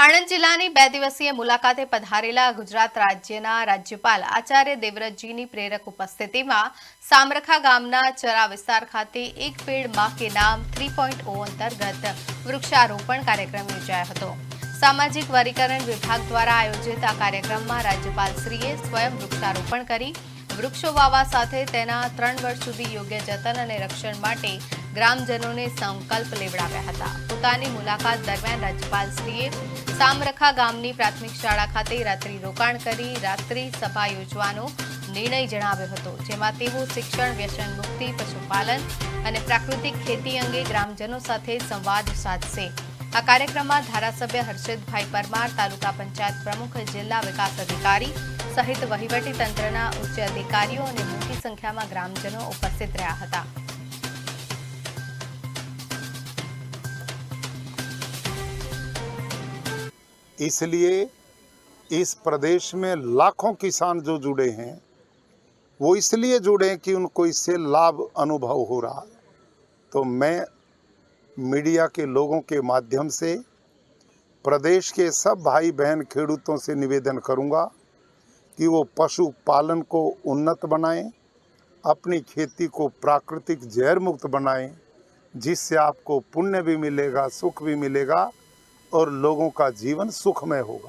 આણંદ જિલ્લાની 2 દિવસીય મુલાકાતે પધારેલા ગુજરાત રાજ્યના રાજ્યપાલ આચાર્ય દેવવ્રતજીની પ્રેરક ઉપસ્થિતિમાં સામરખા ગામના ચરા વિસ્તાર ખાતે એક પેડ માં કે નામ 3.0 અંતર્ગત વૃક્ષારોપણ કાર્યક્રમ યોજાયો હતો। સામાજિક વરીકરણ વિભાગ દ્વારા આયોજિત આ કાર્યક્રમમાં રાજ્યપાલશ્રીએ સ્વયં વૃક્ષારોપણ કરી વૃક્ષો વાવવા સાથે તેના 3 વર્ષ સુધી યોગ્ય જતન અને રક્ષણ માટે ગ્રામજનોને સંકલ્પ લેવડાવ્યા હતા। પોતાની મુલાકાત દરમિયાન રાજ્યપાલશ્રીએ સામરખા ગામની પ્રાથમિક શાળા ખાતે રાત્રિ રોકાણ કરી રાત્રિ સભા યોજવાનો નિર્ણય જણાવ્યો હતો, જેમાં તેઓ શિક્ષણ, વ્યસન મુક્તિ, પશુપાલન અને પ્રાકૃતિક ખેતી અંગે ગ્રામજનો સાથે સંવાદ સાધશે। આ કાર્યક્રમમાં ધારાસભ્ય હર્ષદભાઈ પરમાર, તાલુકા પંચાયત પ્રમુખ, જિલ્લા વિકાસ અધિકારી સહિત વહીવટી તંત્રના ઉચ્ચ અધિકારીઓ અને મોટી સંખ્યામાં ગ્રામજનો ઉપસ્થિત રહ્યા હતા। इसलिए इस प्रदेश में लाखों किसान जो जुड़े हैं वो इसलिए जुड़े कि उनको इससे लाभ अनुभव हो रहा है। तो मैं मीडिया के लोगों के माध्यम से प्रदेश के सब भाई बहन खेडूतों से निवेदन करूंगा कि वो पशुपालन को उन्नत बनाएं, अपनी खेती को प्राकृतिक जैर मुक्त बनाएं, जिससे आपको पुण्य भी मिलेगा, सुख भी मिलेगा और लोगों का जीवन सुखमय होगा।